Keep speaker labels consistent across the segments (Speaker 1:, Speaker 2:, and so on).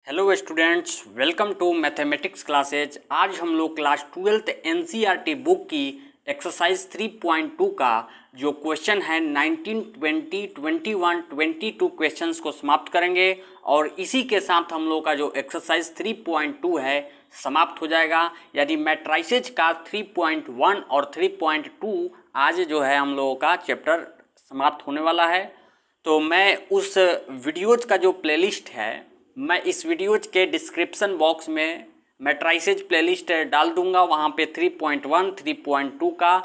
Speaker 1: Hello students, welcome to mathematics classes. आज हम लोग क्लास 12th एनसीईआरटी बुक की एक्सरसाइज 3.2 का जो क्वेश्चन है 19, 20, 21, 22 क्वेश्चंस को समाप्त करेंगे और इसी के साथ हम लोग का जो एक्सरसाइज 3.2 है समाप्त हो जाएगा। यानी मैट्राइसेज का 3.1 और 3.2 आज जो है हम लोगों का चैप्टर समाप्त होने वाला है। तो मैं उस वीडियोज का जो प्लेलिस्ट है मैं इस वीडियोज के डिस्क्रिप्शन बॉक्स में मैट्राइसेज प्लेलिस्ट डाल दूंगा। वहाँ पे 3.1, 3.2 का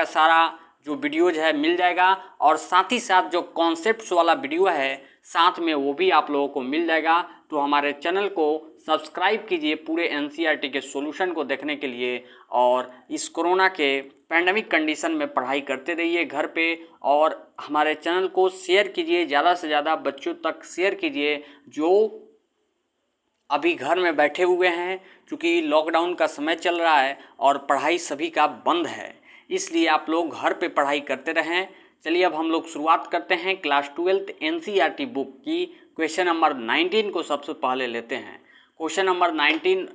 Speaker 1: सारा जो वीडियोज है मिल जाएगा और साथ ही साथ जो कॉन्सेप्ट्स वाला वीडियो है साथ में वो भी आप लोगों को मिल जाएगा। तो हमारे चैनल को सब्सक्राइब कीजिए पूरे एनसीईआरटी के सॉल्यूशन को देखने के लिए और इस कोरोना के पैंडेमिक कंडीशन में पढ़ाई करते रहिए घर पे और हमारे चैनल को शेयर कीजिए, ज़्यादा से ज़्यादा बच्चों तक शेयर कीजिए जो अभी घर में बैठे हुए हैं। क्योंकि लॉकडाउन का समय चल रहा है और पढ़ाई सभी का बंद है, इसलिए आप लोग घर पे पढ़ाई करते रहें। चलिए अब हम लोग शुरुआत करते हैं क्लास 12th एनसीईआरटी बुक की क्वेश्चन नंबर 19 को सबसे पहले लेते हैं। क्वेश्चन नंबर 19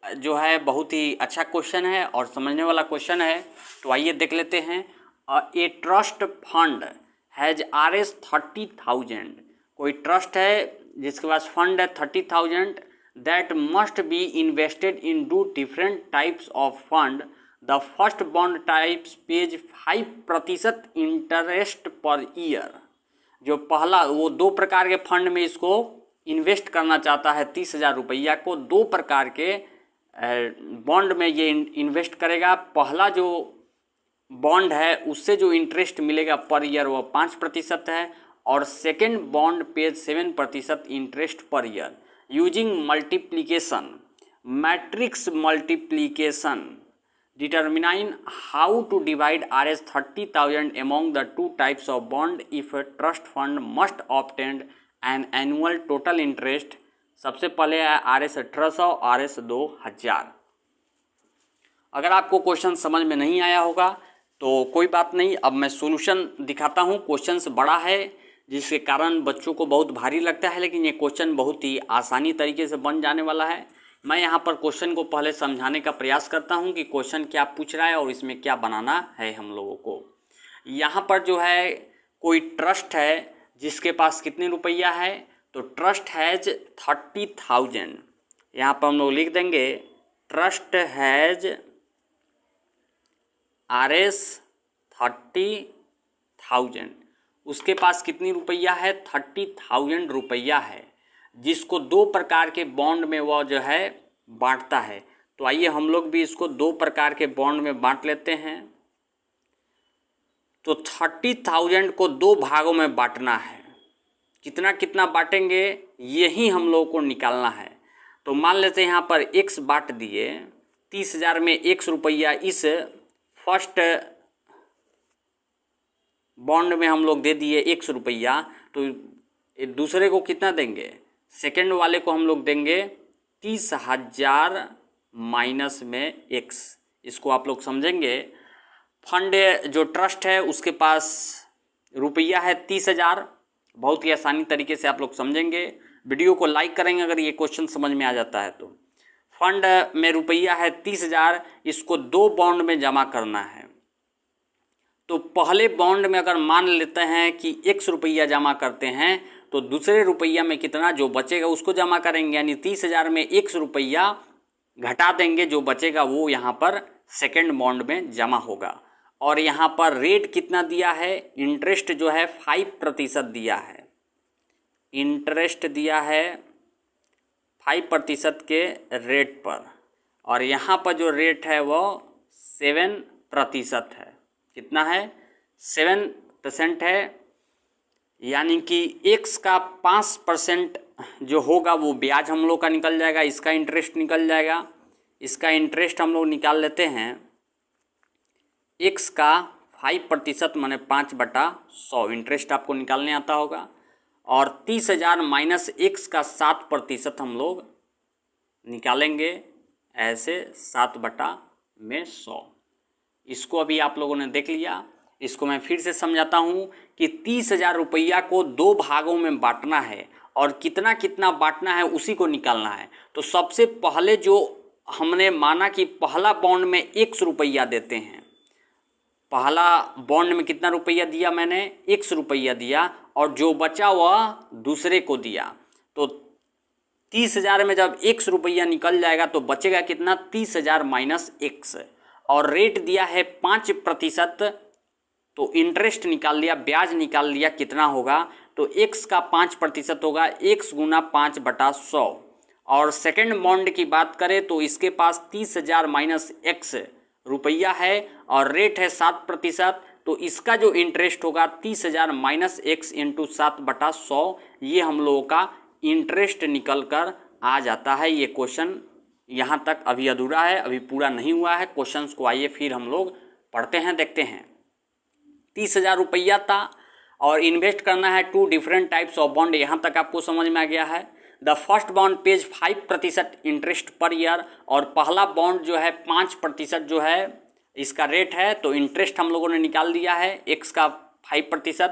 Speaker 1: जो है बहुत ही अच्छा क्वेश्चन है और समझने वाला क्वेश्चन है। तो आइए देख लेते हैं। A trust fund has Rs 30,000। कोई ट्रस्ट है जिसके पास फंड है 30,000 that must be invested in two different types of fund. The first bond types pays 5% interest per year. जो पहला वो दो प्रकार के फंड में इसको इन्वेस्ट करना चाहता है 30,000 रुपया को दो प्रकार के बॉन्ड में ये इन्वेस्ट करेगा। पहला जो बॉन्ड है उससे जो इंटरेस्ट मिलेगा पर ईयर वो 5% है और second bond page 7% interest per year. Using multiplication matrix multiplication determine how to divide Rs 30,000 among the two types of bond if a trust fund must obtain an annual total interest। सबसे पहले है Rs 1800, Rs 2000। अगर आपको question समझ में नहीं आया होगा तो कोई बात नहीं, अब मैं सॉल्यूशन दिखाता हूँ। क्वेश्चन बड़ा है जिसके कारण बच्चों को बहुत भारी लगता है, लेकिन ये क्वेश्चन बहुत ही आसानी तरीके से बन जाने वाला है। मैं यहाँ पर क्वेश्चन को पहले समझाने का प्रयास करता हूँ कि क्वेश्चन क्या पूछ रहा है और इसमें क्या बनाना है हम लोगों को। यहाँ पर जो है कोई ट्रस्ट है जिसके पास कितने रुपया है, तो ट्रस्ट हैज 30,000। यहाँ पर हम लोग लिख देंगे ट्रस्ट हैज Rs 30,000। उसके पास कितनी रुपया है, 30,000 रुपया है जिसको दो प्रकार के बॉन्ड में वो जो है बांटता है। तो आइए हम लोग भी इसको दो प्रकार के बॉन्ड में बांट लेते हैं। तो 30,000 को दो भागों में बांटना है। कितना कितना बांटेंगे यही हम लोगों को निकालना है। तो मान लेते हैं यहाँ पर x बांट दिए, 30,000 में x रुपया इस फर्स्ट बॉन्ड में हम लोग दे दिए x रुपया, तो दूसरे को कितना देंगे, सेकेंड वाले को हम लोग देंगे 30,000 माइनस में x। इसको आप लोग समझेंगे। फंड जो ट्रस्ट है उसके पास रुपया है 30,000। बहुत ही आसानी तरीके से आप लोग समझेंगे। वीडियो को लाइक करेंगे अगर ये क्वेश्चन समझ में आ जाता है तो। फंड में रुपया है 30,000, इसको दो बॉन्ड में जमा करना है। तो पहले बॉन्ड में अगर मान लेते हैं कि x रुपया जमा करते हैं तो दूसरे रुपया में कितना जो बचेगा उसको जमा करेंगे। यानी 30,000 में x रुपया घटा देंगे, जो बचेगा वो यहाँ पर सेकेंड बॉन्ड में जमा होगा। और यहाँ पर रेट कितना दिया है, इंटरेस्ट जो है 5% दिया है। इंटरेस्ट दिया है 5% के रेट पर और यहाँ पर जो रेट है वो 7% है। कितना है, 7% है। यानी कि x का 5% जो होगा वो ब्याज हम लोग का निकल जाएगा, इसका इंटरेस्ट निकल जाएगा। इसका इंटरेस्ट हम लोग निकाल लेते हैं। x का 5% माने 5/100 इंटरेस्ट आपको निकालने आता होगा और 30,000 माइनस x का 7% हम लोग निकालेंगे, ऐसे 7/100। इसको अभी आप लोगों ने देख लिया। इसको मैं फिर से समझाता हूँ कि 30,000 रुपया को दो भागों में बांटना है और कितना कितना बांटना है उसी को निकालना है। तो सबसे पहले जो हमने माना कि पहला बॉन्ड में ₹1 देते हैं, पहला बॉन्ड में कितना रुपया दिया मैंने, ₹1 दिया, और जो बचा वह दूसरे को दिया। तो 30,000 में जब ₹1 निकल जाएगा तो बचेगा कितना, 30,000 माइनस X, और रेट दिया है 5%, तो इंटरेस्ट निकाल लिया, ब्याज निकाल लिया, कितना होगा, तो X का 5% होगा, X गुना 5/100। और सेकेंड बॉन्ड की बात करें तो इसके पास 30,000 माइनस X रुपया है और रेट है 7%, तो इसका जो इंटरेस्ट होगा 30,000 माइनस X इंटू 7/100, ये हम लोगों का इंटरेस्ट निकल कर आ जाता है। ये क्वेश्चन यहाँ तक अभी अधूरा है, अभी पूरा नहीं हुआ है। क्वेश्चंस को आइए फिर हम लोग पढ़ते हैं, देखते हैं। 30,000 रुपया था और इन्वेस्ट करना है 2 डिफरेंट टाइप्स ऑफ बॉन्ड, यहाँ तक आपको समझ में आ गया है। The first bond page 5% interest per year, और पहला बॉन्ड जो है 5% जो है इसका रेट है, तो इंटरेस्ट हम लोगों ने निकाल दिया है X का 5%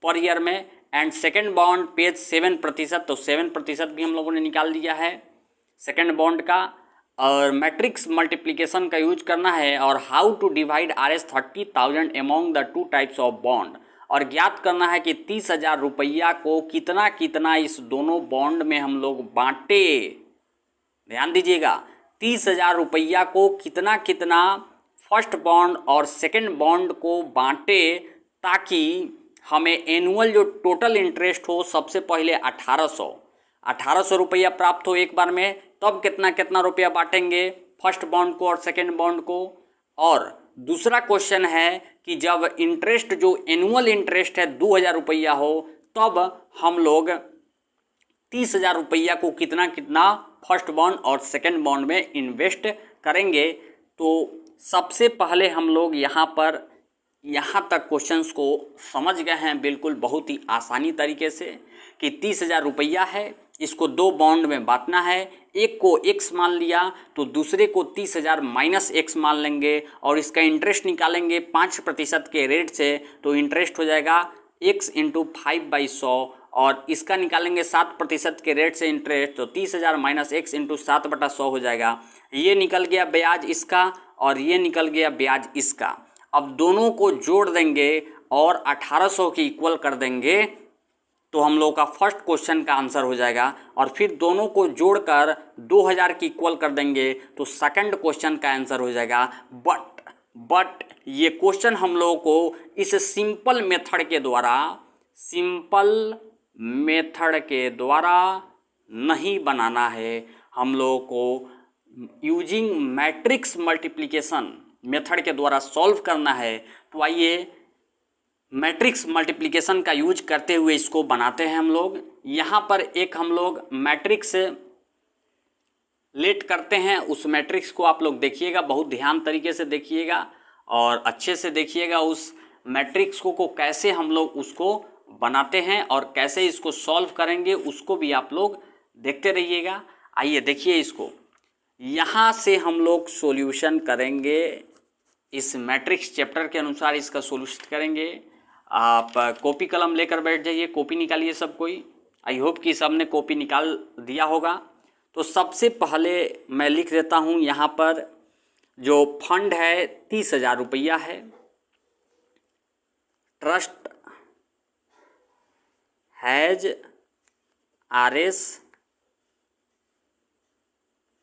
Speaker 1: पर ईयर में। एंड सेकेंड बॉन्ड पेज 7%, तो 7% भी हम लोगों ने निकाल दिया है सेकेंड बॉन्ड का। और मैट्रिक्स मल्टीप्लिकेशन का यूज करना है, और how to divide Rs 30,000 among the 2 types of bond, और ज्ञात करना है कि 30,000 रुपया को कितना कितना इस दोनों बॉन्ड में हम लोग बांटे। ध्यान दीजिएगा, 30,000 रुपया को कितना कितना फर्स्ट बॉन्ड और सेकेंड बॉन्ड को बांटे, ताकि हमें एनुअल जो टोटल इंटरेस्ट हो सबसे पहले 1800 रुपया प्राप्त हो एक बार में। तब कितना कितना रुपया बांटेंगे फर्स्ट बॉन्ड को और सेकेंड बॉन्ड को। और दूसरा क्वेश्चन है कि जब इंटरेस्ट जो एनुअल इंटरेस्ट है 2,000 रुपया हो, तब हम लोग 30,000 रुपया को कितना कितना फर्स्ट बॉन्ड और सेकेंड बॉन्ड में इन्वेस्ट करेंगे। तो सबसे पहले हम लोग यहाँ तक क्वेश्चंस को समझ गए हैं बिल्कुल बहुत ही आसानी तरीके से, कि 30,000 रुपया है, इसको 2 बॉन्ड में बांटना है। एक को X मान लिया तो दूसरे को 30,000 माइनस X मान लेंगे, और इसका इंटरेस्ट निकालेंगे 5% के रेट से, तो इंटरेस्ट हो जाएगा X इंटू 5/100, और इसका निकालेंगे 7% के रेट से इंटरेस्ट, तो 30,000 माइनस X इंटू 7/100 हो जाएगा। ये निकल गया ब्याज इसका और ये निकल गया ब्याज इसका। अब दोनों को जोड़ देंगे और 1800 की इक्वल कर देंगे, तो हम लोग का फर्स्ट क्वेश्चन का आंसर हो जाएगा। और फिर दोनों को जोड़कर 2000 की इक्वल कर देंगे, तो सेकंड क्वेश्चन का आंसर हो जाएगा। बट ये क्वेश्चन हम लोगों को इस सिंपल मेथड के द्वारा नहीं बनाना है, हम लोगों को यूजिंग मैट्रिक्स मल्टीप्लिकेशन मेथड के द्वारा सॉल्व करना है। तो आइए मैट्रिक्स मल्टीप्लिकेशन का यूज करते हुए इसको बनाते हैं हम लोग। यहाँ पर एक हम लोग मैट्रिक्स लेट करते हैं, उस मैट्रिक्स को आप लोग देखिएगा, बहुत ध्यान तरीके से देखिएगा और अच्छे से देखिएगा उस मैट्रिक्स को कैसे हम लोग उसको बनाते हैं और कैसे इसको सॉल्व करेंगे, उसको भी आप लोग देखते रहिएगा। आइए देखिए इसको, यहाँ से हम लोग सॉल्यूशन करेंगे, इस मैट्रिक्स चैप्टर के अनुसार इसका सॉल्यूशन करेंगे। आप कॉपी कलम लेकर बैठ जाइए, कॉपी निकालिए सब कोई। आई होप कि सब ने कॉपी निकाल दिया होगा। तो सबसे पहले मैं लिख देता हूँ, यहाँ पर जो फंड है 30,000 रुपया है, ट्रस्ट हैज Rs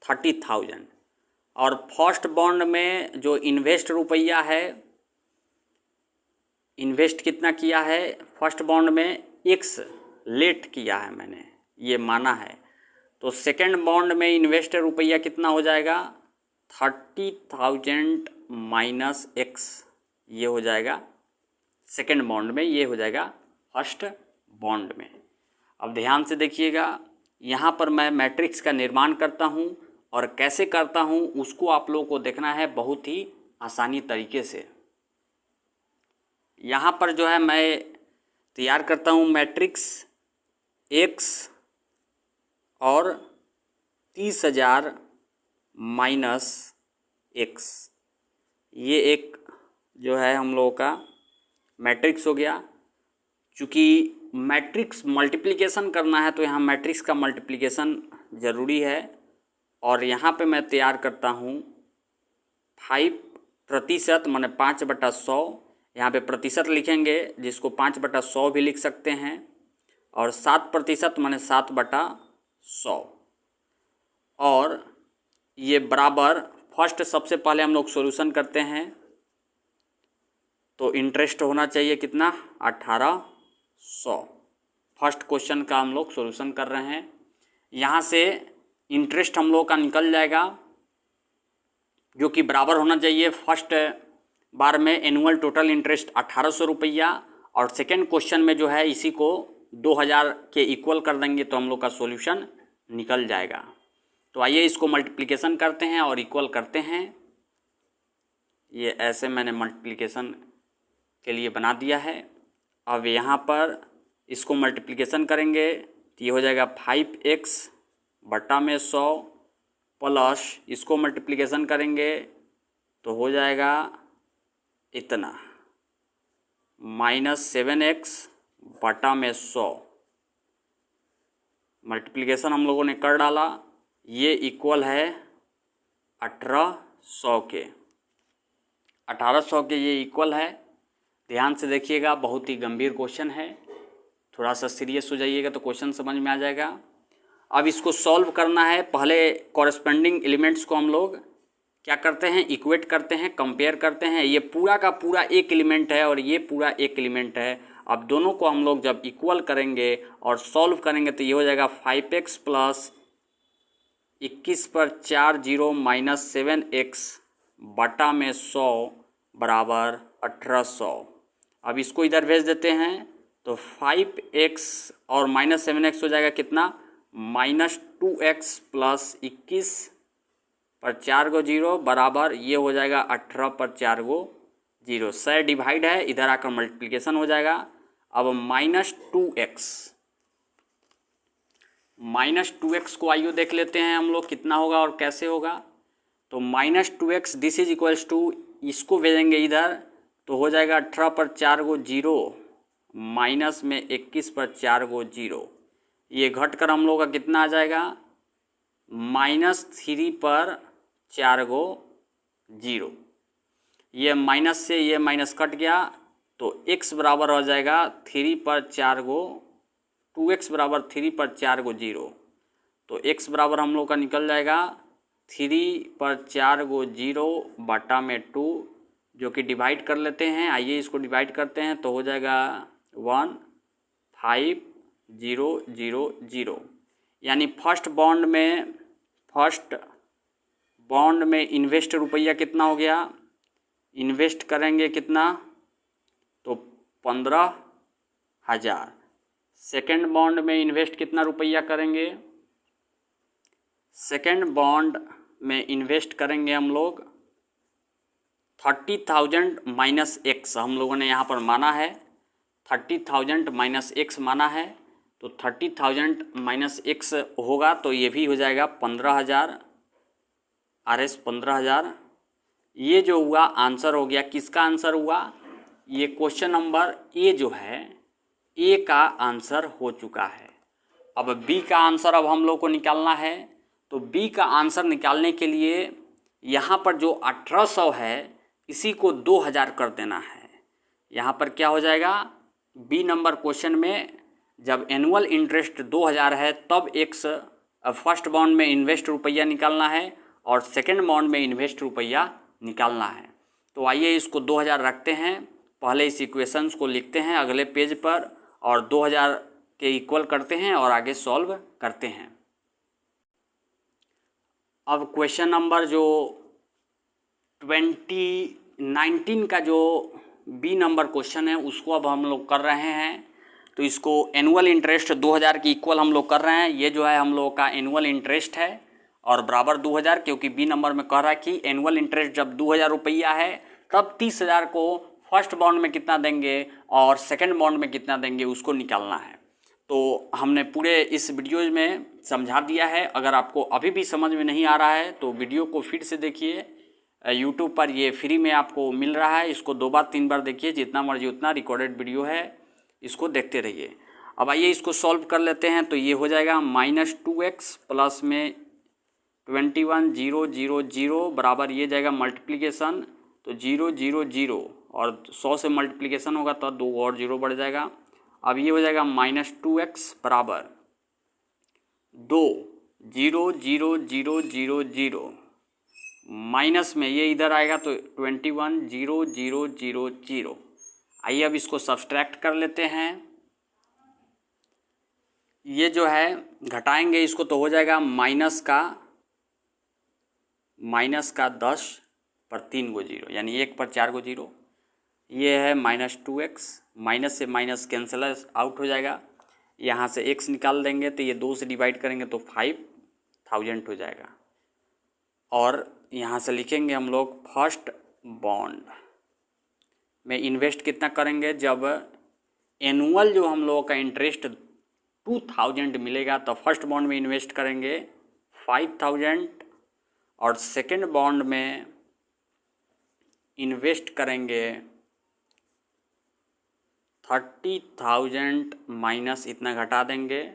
Speaker 1: 30,000, और फर्स्ट बॉन्ड में जो इन्वेस्ट रुपया है, इन्वेस्ट कितना किया है फर्स्ट बॉन्ड में, X लेट किया है मैंने, ये माना है। तो सेकेंड बॉन्ड में इन्वेस्ट रुपया कितना हो जाएगा, 30,000 माइनस X, ये हो जाएगा सेकेंड बॉन्ड में, ये हो जाएगा फर्स्ट बॉन्ड में। अब ध्यान से देखिएगा, यहाँ पर मैं मैट्रिक्स का निर्माण करता हूँ, और कैसे करता हूँ उसको आप लोगों को देखना है बहुत ही आसानी तरीके से। यहाँ पर जो है मैं तैयार करता हूँ मैट्रिक्स X और 30,000 माइनस X, ये एक जो है हम लोगों का मैट्रिक्स हो गया। चूँकि मैट्रिक्स मल्टीप्लिकेशन करना है तो यहाँ मैट्रिक्स का मल्टीप्लिकेशन ज़रूरी है। और यहाँ पे मैं तैयार करता हूँ 5% माने 5/100। यहाँ पे प्रतिशत लिखेंगे जिसको 5/100 भी लिख सकते हैं, और 7% माने 7/100। और ये बराबर फर्स्ट सबसे पहले हम लोग सॉल्यूशन करते हैं तो इंटरेस्ट होना चाहिए कितना 1800। फर्स्ट क्वेश्चन का हम लोग सॉल्यूशन कर रहे हैं। यहाँ से इंटरेस्ट हम लोग का निकल जाएगा जो कि बराबर होना चाहिए फर्स्ट बार में एनुअल टोटल इंटरेस्ट 1800 रुपया, और सेकेंड क्वेश्चन में जो है इसी को 2000 के इक्वल कर देंगे तो हम लोग का सॉल्यूशन निकल जाएगा। तो आइए इसको मल्टीप्लिकेशन करते हैं और इक्वल करते हैं। ये ऐसे मैंने मल्टीप्लिकेशन के लिए बना दिया है। अब यहाँ पर इसको मल्टीप्लिकेशन करेंगे तो ये हो जाएगा 5x/100 प्लस इसको मल्टीप्लिकेशन करेंगे तो हो जाएगा इतना -7x/100। मल्टीप्लिकेशन हम लोगों ने कर डाला, ये इक्वल है 1800 के। 1800 के ये इक्वल है। ध्यान से देखिएगा, बहुत ही गंभीर क्वेश्चन है, थोड़ा सा सीरियस हो जाइएगा तो क्वेश्चन समझ में आ जाएगा। अब इसको सॉल्व करना है। पहले कॉरेस्पेंडिंग एलिमेंट्स को हम लोग क्या करते हैं, इक्वेट करते हैं, कंपेयर करते हैं। ये पूरा का पूरा एक एलिमेंट है और ये पूरा एक एलिमेंट है। अब दोनों को हम लोग जब इक्वल करेंगे और सॉल्व करेंगे तो ये हो जाएगा 5x प्लस 21/4 माइनस 7x/100 बराबर 1800। अब इसको इधर भेज देते हैं तो 5x और माइनस 7x हो जाएगा कितना -2x प्लस 21/4 बराबर ये हो जाएगा 18/4। 100 डिवाइड है, इधर आकर मल्टीप्लिकेशन हो जाएगा। अब -2x को आइए देख लेते हैं हम लोग कितना होगा और कैसे होगा। तो -2x this is equals to, इसको भेजेंगे इधर तो हो जाएगा 18/4 माइनस में 21/4। ये घट कर हम लोग का कितना आ जाएगा -3/4। ये माइनस से ये माइनस कट गया तो x बराबर हो जाएगा 3/4। 2x बराबर 3/4। तो x बराबर हम लोग का निकल जाएगा 3/4 जो कि डिवाइड कर लेते हैं। आइए इसको डिवाइड करते हैं तो हो जाएगा 1500। यानी फर्स्ट बॉन्ड में इन्वेस्ट रुपया कितना हो गया, इन्वेस्ट करेंगे कितना तो 15,000। सेकेंड बॉन्ड में इन्वेस्ट कितना रुपया करेंगे, सेकेंड बॉन्ड में इन्वेस्ट करेंगे हम लोग 30,000 माइनस x हम लोगों ने यहाँ पर माना है। 30,000 माइनस x माना है तो 30,000 माइनस x होगा तो ये भी हो जाएगा 15,000। RS 15,000। ये जो हुआ आंसर हो गया। किसका आंसर हुआ, ये क्वेश्चन नंबर ए जो है ए का आंसर हो चुका है। अब बी का आंसर अब हम लोग को निकालना है। तो बी का आंसर निकालने के लिए यहाँ पर जो 1800 है इसी को 2000 कर देना है। यहाँ पर क्या हो जाएगा, बी नंबर क्वेश्चन में जब एनुअल इंटरेस्ट 2000 है तब फर्स्ट बॉन्ड में इन्वेस्ट रुपया निकालना है और सेकेंड बॉन्ड में इन्वेस्ट रुपया निकालना है। तो आइए इसको 2000 रखते हैं, पहले इस इक्वेशंस को लिखते हैं अगले पेज पर और 2000 के इक्वल करते हैं और आगे सॉल्व करते हैं। अब क्वेश्चन नंबर जो 2019 का जो बी नंबर क्वेश्चन है उसको अब हम लोग कर रहे हैं। तो इसको एनुअल इंटरेस्ट 2000 की इक्वल हम लोग कर रहे हैं। ये जो है हम लोग का एनुअल इंटरेस्ट है और बराबर 2000, क्योंकि बी नंबर में कह रहा है कि एनुअल इंटरेस्ट जब 2000 रुपया है तब 30,000 को फर्स्ट बॉन्ड में कितना देंगे और सेकंड बॉन्ड में कितना देंगे उसको निकालना है। तो हमने पूरे इस वीडियो में समझा दिया है। अगर आपको अभी भी समझ में नहीं आ रहा है तो वीडियो को फिर से देखिए, यूट्यूब पर ये फ्री में आपको मिल रहा है। इसको 2 बार 3 बार देखिए, जितना मर्जी उतना रिकॉर्डेड वीडियो है, इसको देखते रहिए। अब आइए इसको सॉल्व कर लेते हैं। तो ये हो जाएगा -2x प्लस में 21,000 बराबर ये जाएगा मल्टीप्लिकेशन, तो 0,0,0 और 100 से मल्टीप्लिकेशन होगा तो 2 और 0 बढ़ जाएगा। अब ये हो जाएगा -2x बराबर 2,0,0,0,0 माइनस में ये इधर आएगा तो 21,0,0,0,0। आइए अब इसको सब्सट्रैक्ट कर लेते हैं। ये जो है घटाएंगे इसको तो हो जाएगा माइनस का 10 पर 3 गो 0, यानी 1 पर 4 गो 0। ये है -2x, माइनस से माइनस कैंसिल आउट हो जाएगा। यहाँ से x निकाल देंगे तो ये 2 से डिवाइड करेंगे तो 5,000 हो जाएगा। और यहाँ से लिखेंगे हम लोग फर्स्ट बॉन्ड में इन्वेस्ट कितना करेंगे, जब एनुअल जो हम लोगों का इंटरेस्ट 2,000 मिलेगा तो फर्स्ट बॉन्ड में इन्वेस्ट करेंगे 5,000 और सेकंड बॉन्ड में इन्वेस्ट करेंगे 30,000 माइनस इतना घटा देंगे,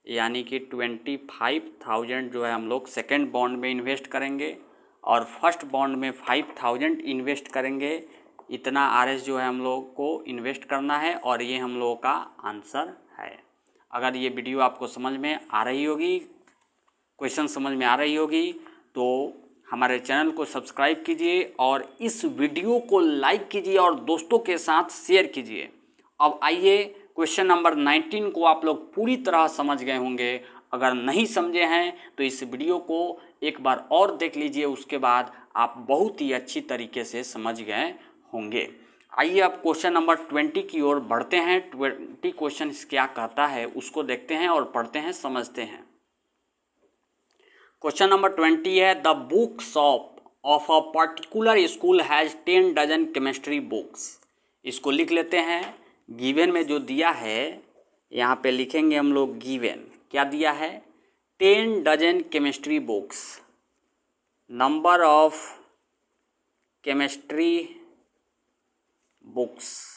Speaker 1: यानी कि 25,000 जो है हम लोग सेकंड बॉन्ड में इन्वेस्ट करेंगे और फर्स्ट बॉन्ड में 5,000 इन्वेस्ट करेंगे। इतना RS जो है हम लोग को इन्वेस्ट करना है और ये हम लोगों का आंसर है। अगर ये वीडियो आपको समझ में आ रही होगी, क्वेश्चन समझ में आ रही होगी, तो हमारे चैनल को सब्सक्राइब कीजिए और इस वीडियो को लाइक कीजिए और दोस्तों के साथ शेयर कीजिए। अब आइए क्वेश्चन नंबर 19 को आप लोग पूरी तरह समझ गए होंगे। अगर नहीं समझे हैं तो इस वीडियो को एक बार और देख लीजिए, उसके बाद आप बहुत ही अच्छी तरीके से समझ गए होंगे। आइए अब क्वेश्चन नंबर 20 की ओर बढ़ते हैं। 20 क्वेश्चन क्या कहता है उसको देखते हैं और पढ़ते हैं, समझते हैं। क्वेश्चन नंबर 20 है, the book shop of a particular school has 10 dozen chemistry books. इसको लिख लेते हैं। गिवन में जो दिया है यहाँ पे लिखेंगे हम लोग, गिवन क्या दिया है, 10 dozen chemistry books. Number of chemistry books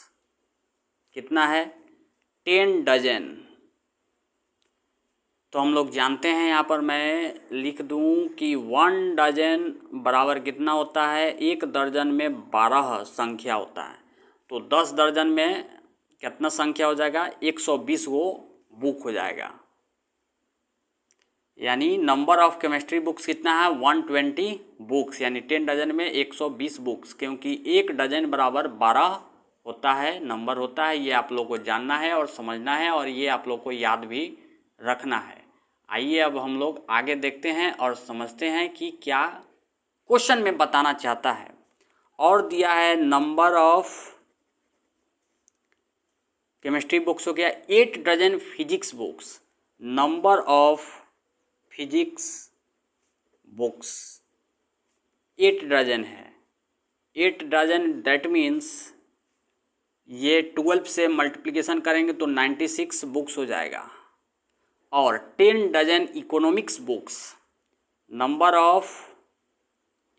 Speaker 1: कितना है, 10 डजन। तो हम लोग जानते हैं, यहाँ पर मैं लिख दूँ कि 1 डजन बराबर कितना होता है, 1 दर्जन में 12 संख्या होता है। तो 10 दर्जन में कितना संख्या हो जाएगा, 120 गो बुक हो जाएगा। यानी नंबर ऑफ केमिस्ट्री बुक्स कितना है, 120 बुक्स, यानी 10 डजन में 120 बुक्स, क्योंकि 1 डजन बराबर 12 होता है, नंबर होता है। ये आप लोग को जानना है और समझना है और ये आप लोग को याद भी रखना है। आइए अब हम लोग आगे देखते हैं और समझते हैं कि क्या क्वेश्चन में बताना चाहता है। और दिया है नंबर ऑफ केमिस्ट्री बुक्स हो गया 8 dozen physics books. Number of physics books 8 dozen है। 8 डजन दैट मीन्स ये 12 से मल्टीप्लिकेशन करेंगे तो 96 बुक्स हो जाएगा। और 10 dozen economics books, number of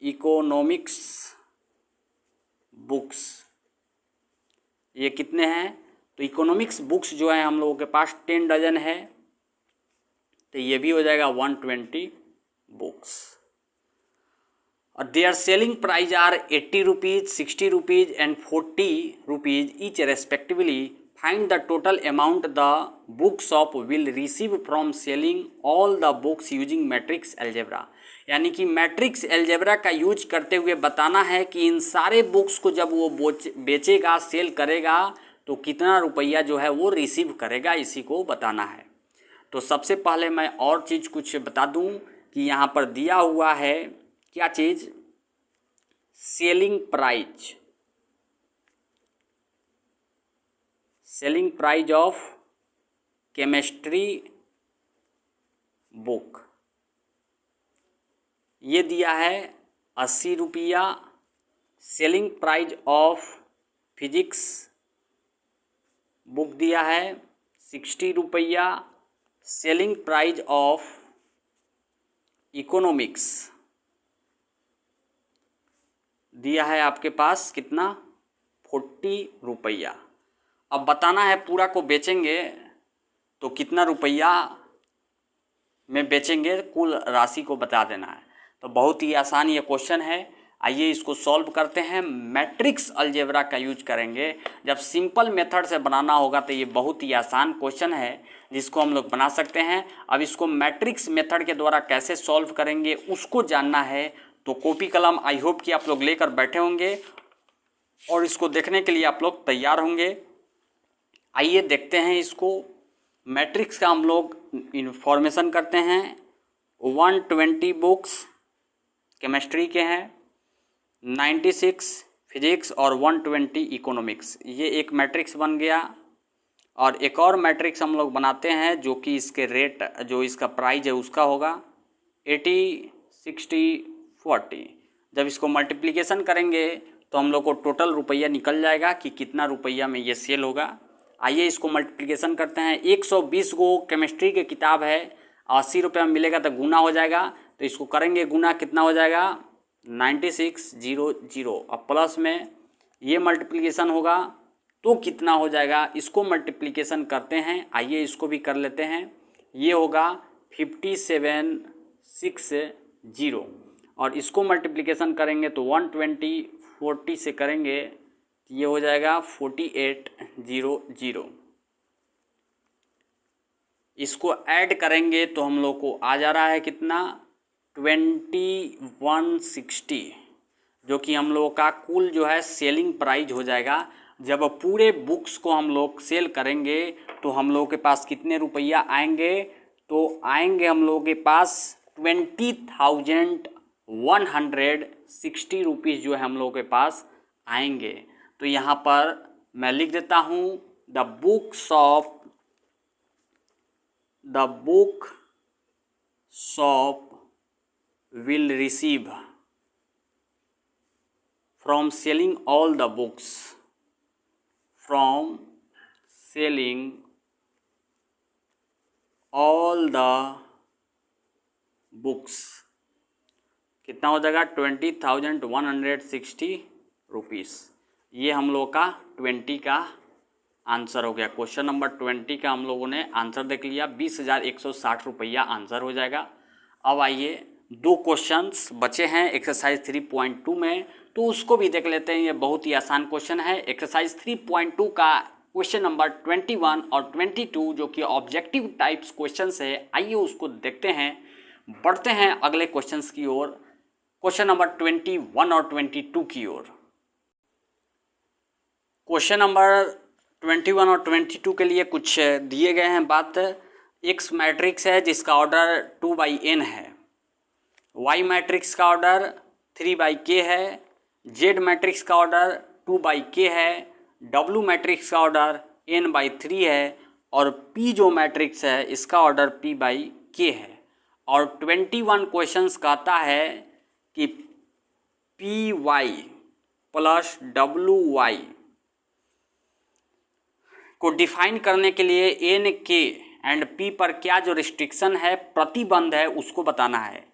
Speaker 1: economics books ये कितने हैं, तो इकोनॉमिक्स बुक्स जो है हम लोगों के पास 10 डजन है, तो ये भी हो जाएगा 120 बुक्स। और their selling price are 80 rupees, 60 rupees and 40 rupees each respectively. Find the total amount the book shop will receive from selling all the books using matrix algebra. यानी कि मैट्रिक्स एल्जेब्रा का यूज करते हुए बताना है कि इन सारे बुक्स को जब वो बेचेगा, सेल करेगा, तो कितना रुपया जो है वो रिसीव करेगा, इसी को बताना है। तो सबसे पहले मैं और चीज़ कुछ बता दूं कि यहाँ पर दिया हुआ है क्या चीज़, selling price. Selling price of chemistry book ये दिया है 80 रुपया। Selling price of physics book दिया है 60 रुपया। सेलिंग प्राइस ऑफ इकोनॉमिक्स दिया है आपके पास कितना, 40 रुपया। अब बताना है पूरा को बेचेंगे तो कितना रुपया में बेचेंगे, कुल राशि को बता देना है। तो बहुत ही आसान ये क्वेश्चन है। आइए इसको सॉल्व करते हैं। मैट्रिक्स अलजेब्रा का यूज करेंगे। जब सिंपल मेथड से बनाना होगा तो ये बहुत ही आसान क्वेश्चन है जिसको हम लोग बना सकते हैं। अब इसको मैट्रिक्स मेथड के द्वारा कैसे सॉल्व करेंगे उसको जानना है, तो कॉपी कलम आई होप कि आप लोग लेकर बैठे होंगे और इसको देखने के लिए आप लोग तैयार होंगे। आइए देखते हैं इसको। मैट्रिक्स का हम लोग इन्फॉर्मेशन करते हैं। 120 बुक्स केमिस्ट्री के हैं, 96 फिजिक्स और 120 इकोनॉमिक्स। ये एक मैट्रिक्स बन गया। और एक और मैट्रिक्स हम लोग बनाते हैं जो कि इसके रेट, जो इसका प्राइस है उसका होगा 80 60 40। जब इसको मल्टीप्लिकेशन करेंगे तो हम लोग को टोटल रुपया निकल जाएगा कि कितना रुपया में ये सेल होगा। आइए इसको मल्टीप्लिकेशन करते हैं। 120 गो केमिस्ट्री की किताब है, 80 रुपये में मिलेगा तो गुना हो जाएगा। तो इसको करेंगे गुना, कितना हो जाएगा 9600। अब प्लस में ये मल्टीप्लिकेशन होगा तो कितना हो जाएगा, इसको मल्टीप्लिकेशन करते हैं। आइए इसको भी कर लेते हैं। ये होगा 5760 और इसको मल्टीप्लिकेशन करेंगे तो 120 40 से करेंगे ये हो जाएगा 4800। इसको ऐड करेंगे तो हम लोग को आ जा रहा है कितना 2160, जो कि हम लोगों का कुल जो है सेलिंग प्राइस हो जाएगा। जब पूरे बुक्स को हम लोग सेल करेंगे तो हम लोगों के पास कितने रुपया आएंगे, तो आएंगे हम लोगों के पास 20,160 रुपीज़ जो है हम लोगों के पास आएंगे। तो यहाँ पर मैं लिख देता हूँ the book shop will receive from selling all the books, कितना हो जाएगा 20,160 रुपीज़। ये हम लोग का 20 का आंसर हो गया। क्वेश्चन नंबर 20 का हम लोगों ने आंसर देख लिया। 20,160 रुपया आंसर हो जाएगा। अब आइए 2 क्वेश्चंस बचे हैं एक्सरसाइज 3.2 में, तो उसको भी देख लेते हैं। ये बहुत ही आसान क्वेश्चन है। एक्सरसाइज 3.2 का क्वेश्चन नंबर 21 और 22 जो कि ऑब्जेक्टिव टाइप्स क्वेश्चंस है। आइए उसको देखते हैं। बढ़ते हैं अगले क्वेश्चंस की ओर, क्वेश्चन नंबर 21 और 22 की ओर। क्वेश्चन नंबर 21 और 22 के लिए कुछ दिए गए हैं बात। एक्स मैट्रिक्स है जिसका ऑर्डर 2/n है, वाई मैट्रिक्स का ऑर्डर 3/k है, जेड मैट्रिक्स का ऑर्डर 2/k है, डब्ल्यू मैट्रिक्स का ऑर्डर n/3 है और p जो मैट्रिक्स है इसका ऑर्डर p/k है। और 21 क्वेश्चंस कहता है कि py प्लस wy को डिफाइन करने के लिए n k एंड p पर क्या जो रिस्ट्रिक्शन है, प्रतिबंध है, उसको बताना है।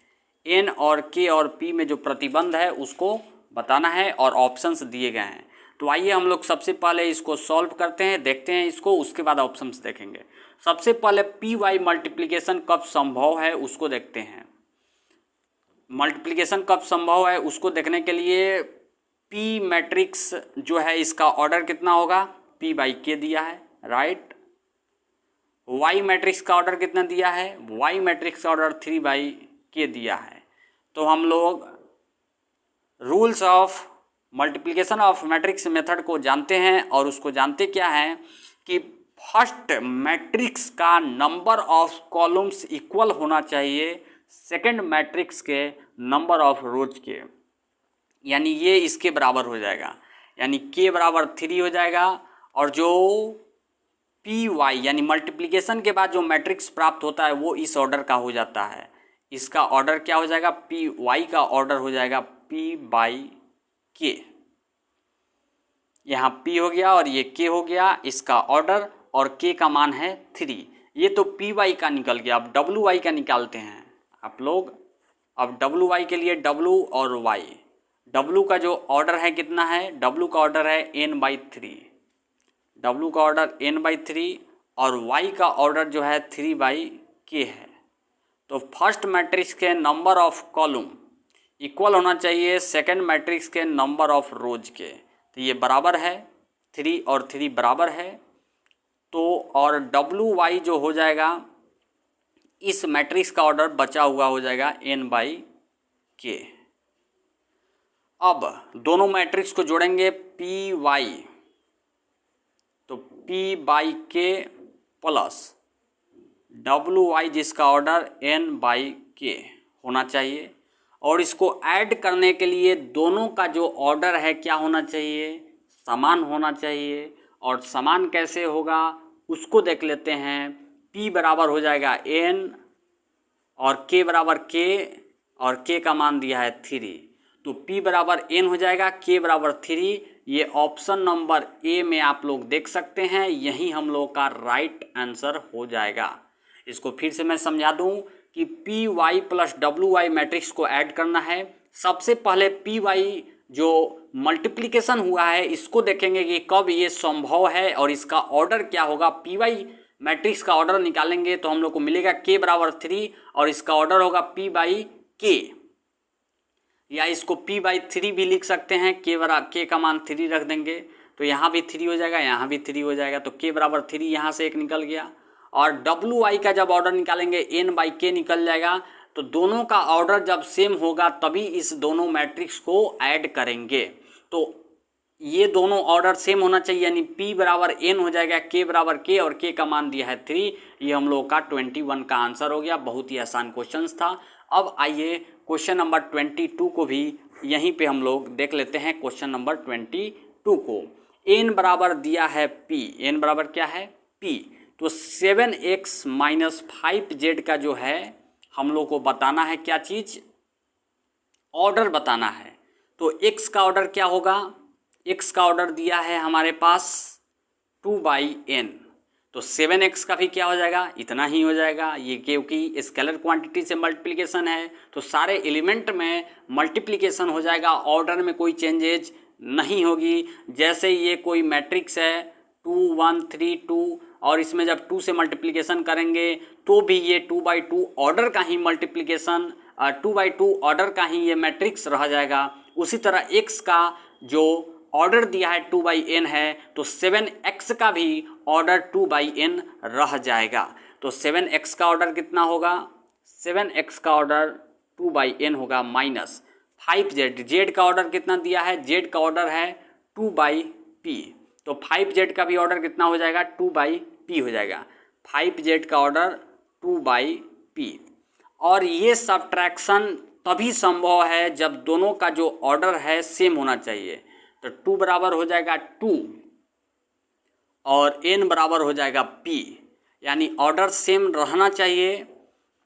Speaker 1: n और k और p में जो प्रतिबंध है उसको बताना है और ऑप्शंस दिए गए हैं। तो आइए हम लोग सबसे पहले इसको सॉल्व करते हैं, देखते हैं इसको, उसके बाद ऑप्शंस देखेंगे। सबसे पहले पी वाई मल्टीप्लिकेशन कब संभव है उसको देखते हैं। मल्टीप्लिकेशन कब संभव है उसको देखने के लिए पी मैट्रिक्स जो है इसका ऑर्डर कितना होगा, p/k दिया है, राइट। वाई मैट्रिक्स का ऑर्डर कितना दिया है, वाई मैट्रिक्स का ऑर्डर 3/k दिया है। तो हम लोग rules of multiplication of matrix method को जानते हैं और उसको जानते क्या है कि फर्स्ट मैट्रिक्स का नंबर ऑफ कॉलम्स इक्वल होना चाहिए सेकंड मैट्रिक्स के नंबर ऑफ रोज के, यानी ये इसके बराबर हो जाएगा, यानी k बराबर 3 हो जाएगा। और जो पी वाई यानी मल्टीप्लिकेशन के बाद जो मैट्रिक्स प्राप्त होता है वो इस ऑर्डर का हो जाता है। इसका ऑर्डर क्या हो जाएगा, पी वाई का ऑर्डर हो जाएगा p/k। यहाँ p हो गया और ये k हो गया इसका ऑर्डर, और k का मान है 3। ये तो पी वाई का निकल गया। अब डब्ल्यू वाई का निकालते हैं आप लोग। अब डब्ल्यू वाई के लिए w और y, w का जो ऑर्डर है कितना है, w का ऑर्डर है n/3, w का ऑर्डर n/3 और y का ऑर्डर जो है 3/k है। तो फर्स्ट मैट्रिक्स के नंबर ऑफ कॉलम इक्वल होना चाहिए सेकंड मैट्रिक्स के नंबर ऑफ रोज के। तो ये बराबर है, 3 और 3 बराबर है। तो और WY जो हो जाएगा इस मैट्रिक्स का ऑर्डर बचा हुआ हो जाएगा n/k। अब दोनों मैट्रिक्स को जोड़ेंगे PY, तो P/k प्लस WY जिसका ऑर्डर n/k होना चाहिए। और इसको ऐड करने के लिए दोनों का जो ऑर्डर है क्या होना चाहिए, समान होना चाहिए। और समान कैसे होगा उसको देख लेते हैं। P बराबर हो जाएगा n और K बराबर K, और K का मान दिया है 3, तो P बराबर n हो जाएगा, K बराबर 3। ये ऑप्शन नंबर ए में आप लोग देख सकते हैं, यही हम लोग का राइट आंसर हो जाएगा। इसको फिर से मैं समझा दूं कि PY प्लस WY मैट्रिक्स को ऐड करना है। सबसे पहले PY जो मल्टीप्लिकेशन हुआ है इसको देखेंगे कि कब ये संभव है और इसका ऑर्डर क्या होगा। PY मैट्रिक्स का ऑर्डर निकालेंगे तो हम लोग को मिलेगा K बराबर 3 और इसका ऑर्डर होगा P/k, या इसको P/3 भी लिख सकते हैं। K का मान 3 रख देंगे तो यहाँ भी 3 हो जाएगा, यहाँ भी 3 हो जाएगा। तो K बराबर 3 यहाँ से एक निकल गया। और WY का जब ऑर्डर निकालेंगे n/k निकल जाएगा। तो दोनों का ऑर्डर जब सेम होगा तभी इस दोनों मैट्रिक्स को ऐड करेंगे। तो ये दोनों ऑर्डर सेम होना चाहिए, यानी P बराबर n हो जाएगा, K बराबर K और K का मान दिया है 3। ये हम लोग का 21 का आंसर हो गया। बहुत ही आसान क्वेश्चन था। अब आइए क्वेश्चन नंबर 22 को भी यहीं पे हम लोग देख लेते हैं। क्वेश्चन नंबर 22 को n बराबर दिया है P, n बराबर क्या है P। तो 7x माइनस 5z का जो है हम लोग को बताना है क्या चीज़, ऑर्डर बताना है। तो x का ऑर्डर क्या होगा, x का ऑर्डर दिया है हमारे पास 2/n, तो 7x का भी क्या हो जाएगा, इतना ही हो जाएगा। ये क्योंकि स्केलर क्वांटिटी से मल्टीप्लिकेशन है तो सारे एलिमेंट में मल्टीप्लिकेशन हो जाएगा, ऑर्डर में कोई चेंजेज नहीं होगी। जैसे ये कोई मैट्रिक्स है 2 1 3 2 और इसमें जब 2 से मल्टीप्लिकेशन करेंगे तो भी ये 2/2 ऑर्डर का ही मल्टीप्लिकेशन 2/2 ऑर्डर का ही ये मैट्रिक्स रह जाएगा। उसी तरह x का जो ऑर्डर दिया है 2/n है तो 7x का भी ऑर्डर 2/n रह जाएगा। तो 7x का ऑर्डर कितना होगा, 7x का ऑर्डर 2/n होगा माइनस 5z। z का ऑर्डर कितना दिया है, z का ऑर्डर है 2/p, तो 5z का भी ऑर्डर कितना हो जाएगा 2/p हो जाएगा। 5z का ऑर्डर 2/p। और ये सब्ट्रैक्शन तभी संभव है जब दोनों का जो ऑर्डर है सेम होना चाहिए। तो 2 बराबर हो जाएगा 2 और n बराबर हो जाएगा p, यानी ऑर्डर सेम रहना चाहिए।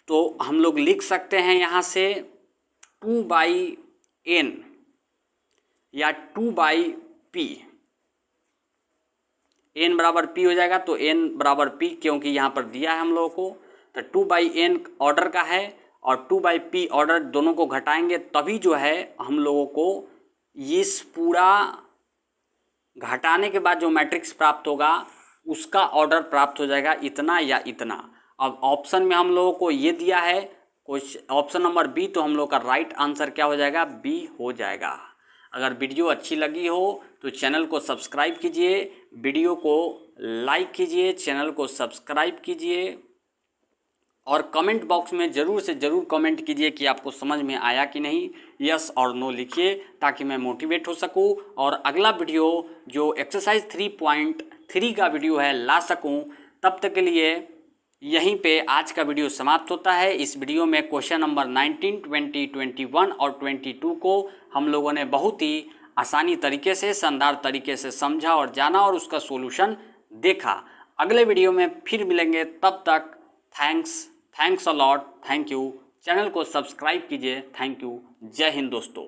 Speaker 1: तो हम लोग लिख सकते हैं यहाँ से 2/n या 2/p, n बराबर p हो जाएगा। तो n बराबर p क्योंकि यहाँ पर दिया है हम लोगों को, तो 2/n ऑर्डर का है और 2/p ऑर्डर दोनों को घटाएंगे तभी जो है हम लोगों को इस पूरा घटाने के बाद जो मैट्रिक्स प्राप्त होगा उसका ऑर्डर प्राप्त हो जाएगा इतना या इतना। अब ऑप्शन में हम लोगों को ये दिया है ऑप्शन नंबर बी, तो हम लोग का राइट आंसर क्या हो जाएगा, बी हो जाएगा। अगर वीडियो अच्छी लगी हो तो चैनल को सब्सक्राइब कीजिए, वीडियो को लाइक कीजिए, चैनल को सब्सक्राइब कीजिए और कमेंट बॉक्स में ज़रूर से ज़रूर कमेंट कीजिए कि आपको समझ में आया कि नहीं, यस और नो लिखिए ताकि मैं मोटिवेट हो सकूं और अगला वीडियो जो एक्सरसाइज 3.3 का वीडियो है ला सकूं। तब तक के लिए यहीं पे आज का वीडियो समाप्त होता है। इस वीडियो में क्वेश्चन नंबर 19, 20, 21 और 22 को हम लोगों ने बहुत ही आसानी तरीके से, शानदार तरीके से समझा और जाना और उसका सोल्यूशन देखा। अगले वीडियो में फिर मिलेंगे, तब तक thanks a lot, thank you. Channel को सब्सक्राइब कीजिए, थैंक यू। जय हिंद दोस्तों।